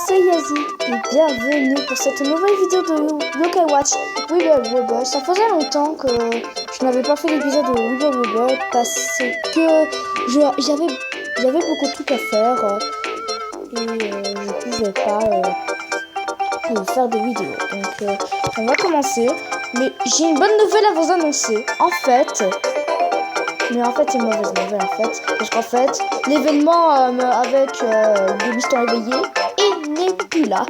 c'est Yazi et bienvenue pour cette nouvelle vidéo de Yokai Watch Wiggle Wobble. Ça faisait longtemps que je n'avais pas fait l'épisode de Wiggle Wobble parce que j'avais beaucoup de trucs à faire et je pouvais pas faire des vidéos. Donc on va commencer, mais j'ai une bonne nouvelle à vous annoncer. En fait, c'est une mauvaise nouvelle en fait, parce qu'en fait, l'événement avec des mystères éveillés, il n'est plus là.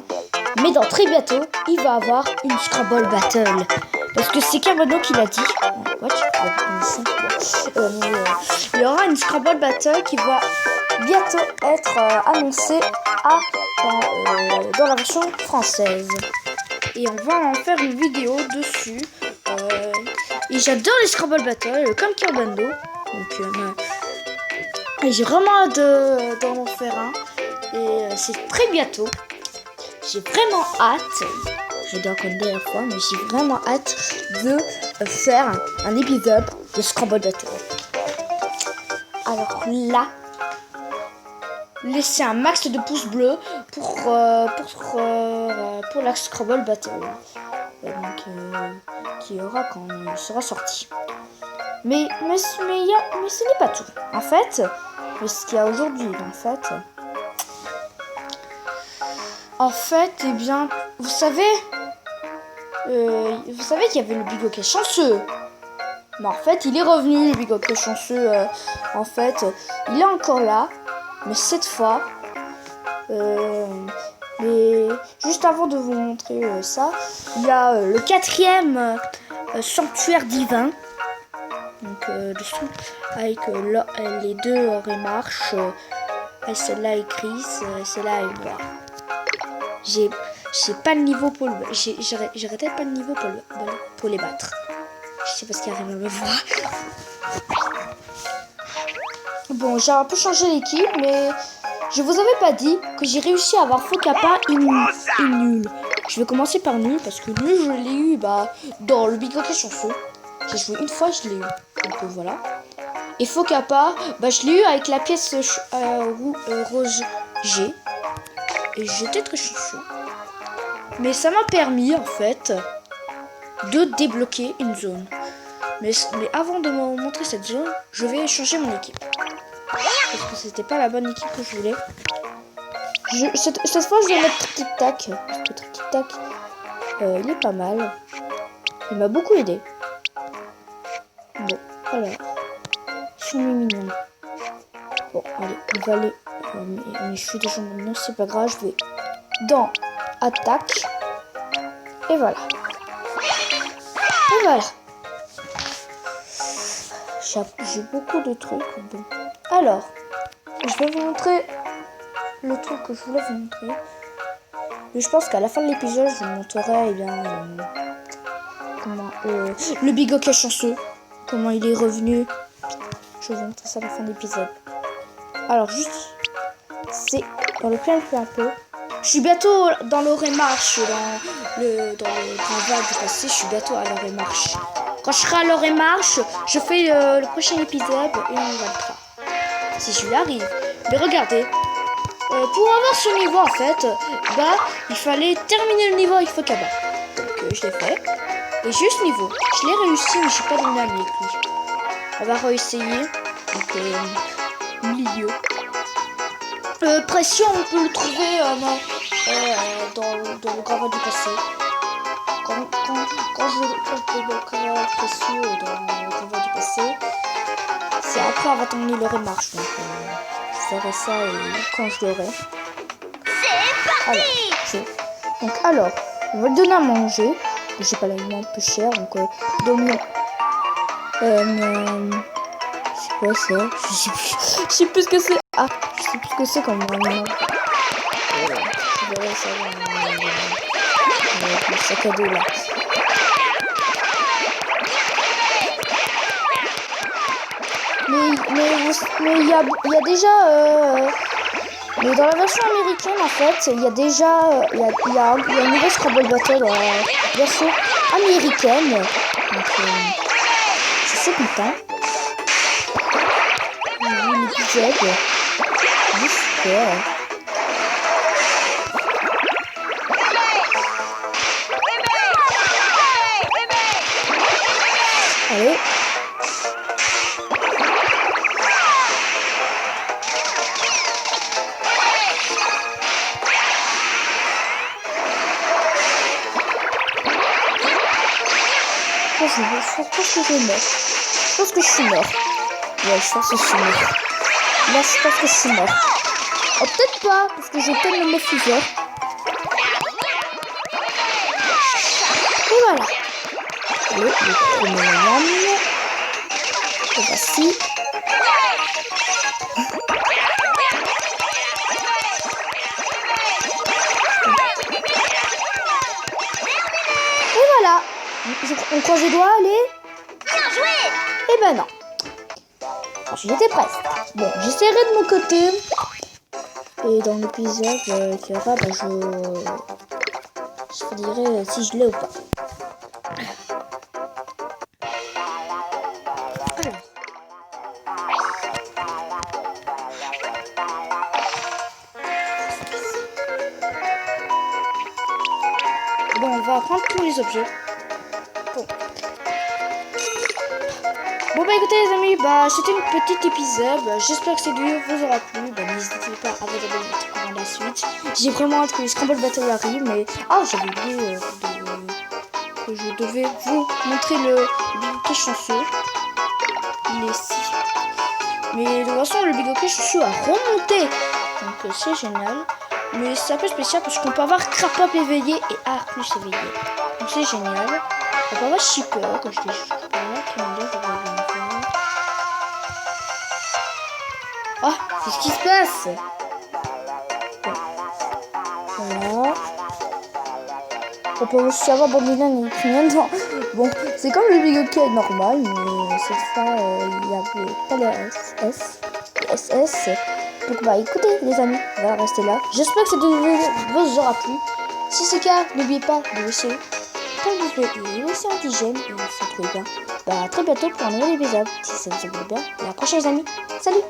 Mais dans très bientôt, il va avoir une Scrabble Battle. Parce que c'est Carbono qui l'a dit. Il y aura une Scrabble Battle qui va bientôt être annoncée dans la version française. Et on va en faire une vidéo dessus. Et j'adore les Scrabble Battle, comme Kirbando. Donc, j'ai vraiment hâte d'en faire un. Et c'est très bientôt. J'ai vraiment hâte. Je dois connaître la dernière fois, mais j'ai vraiment hâte de faire un épisode de Scrabble Battle. Alors là, laissez un max de pouces bleus pour la Scrabble Battle. Qui aura quand il sera sorti. Mais ce n'est pas tout. En fait, ce qu'il y a aujourd'hui, en fait, eh bien, vous savez qu'il y avait le Bigoquet chanceux. Mais en fait, il est revenu, le Bigoquet chanceux. En fait, il est encore là, mais cette fois. Mais juste avant de vous montrer ça, il y a le 4e sanctuaire divin. Donc dessous avec les deux remarches. Celle-là est grise, celle-là est noire. J'ai pas le niveau pour j'aurais peut-être pas le niveau pour les battre. Je sais pas ce qui arrive à me voir. Bon, j'ai un peu changé l'équipe, mais je vous avais pas dit que j'ai réussi à avoir Fokapa et nul. Je vais commencer par nul parce que nul je l'ai eu dans le Bigoquet chanceux. J'ai joué une fois, je l'ai eu. Donc voilà. Et Fokapa, je l'ai eu avec la pièce rose G. Et j'étais très chanceux. Mais ça m'a permis en fait de débloquer une zone. Mais avant de me montrer cette zone, je vais changer mon équipe. Parce que c'était pas la bonne équipe que je voulais. Cette fois je vais mettre Tic Tac. Parce que Tic Tac, il est pas mal. Il m'a beaucoup aidé. Bon, alors. Ils sont mignons. Bon, allez, on va aller. Mais je suis déjà maintenant, c'est pas grave. Je vais dans Attaque. Et voilà. Et voilà. J'ai beaucoup de trucs. Bon. Alors, je vais vous montrer le truc que je voulais vous montrer. Et je pense qu'à la fin de l'épisode, je vous montrerai comment le Bigoquet chanceux, comment il est revenu. Je vais vous montrer ça à la fin de l'épisode. Alors juste, c'est dans le plan un peu. Je suis bientôt dans l'Orémarche, dans le grand vague du passé. Je suis bientôt à l'Orémarche. Quand je serai à l'Orémarche, je fais le prochain épisode et on va le faire. Si je lui arrive. Mais regardez, pour avoir ce niveau en fait, il fallait terminer le niveau avec Fokaba. Donc je l'ai fait. Et juste niveau. Je l'ai réussi, mais je suis pas dans la avec lui. On va réessayer. Donc milieu. Pression, on peut le trouver dans le gravat du passé. Quand je débloquerai Pression dans le gravat du passé, c'est après avoir terminé le remarche. Donc je ferai ça quand je l'aurai. Alors, on va le donner à manger. J'ai pas l'aliment un peu cher, donc donnons. C'est quoi ça? Je sais plus ce que c'est. Ah, je sais plus ce que c'est comme aliment. Je verrai ça dans le sac à dos là. Mais il y a déjà mais dans la version américaine en fait il y a déjà il y a une nouvelle Scrabble Battle dans la version américaine. Donc c'est ça putain. L'épisode d'histoire. pense que je meurs. Je pense que je suis mort. Ouais, je pense que je suis mort. Là, je pense que je suis mort. Oh, peut-être pas, parce que j'ai tellement le fusil. Et voilà. Allez, le premier gagne. Et voici. Et voilà. On croise les doigts, allez. Bien joué. Eh ben non. J'étais presque. Bon, j'essaierai de mon côté. Et dans l'épisode qui aura, bah, je vous dirai si je l'ai ou pas. Alors. Bon, on va prendre tous les objets. Bon bah écoutez les amis, bah c'était une petite épisode, j'espère que cette vidéo vous aura plu, bah n'hésitez pas à vous abonner pour la suite. J'ai vraiment hâte que les Scramble Battle arrive, mais j'avais oublié que je devais vous montrer le bigoquet chanceux. Il est ici. Mais de toute façon le bigoquet chanceux a remonté, donc c'est génial. Mais c'est un peu spécial parce qu'on peut avoir Crapop éveillé et Arcus éveillé, donc c'est génial. On peut avoir Shipper, quand je dis Shipper, oh, qu'est-ce qui se passe? Voilà. On peut aussi avoir Bandina et Criminal. Bon, c'est comme le bigoquet normal, mais cette fois, il n'y avait pas les SS. Donc bah écoutez les amis, on va rester là. J'espère que cette vidéo vous aura plu. Si c'est le cas, n'oubliez pas de laisser un pouce bleu et aussi un petit j'aime. Et si vous trouvez bien, bah à très bientôt pour un nouvel épisode. Si ça vous plaît bien, et à la prochaine les amis. Salut!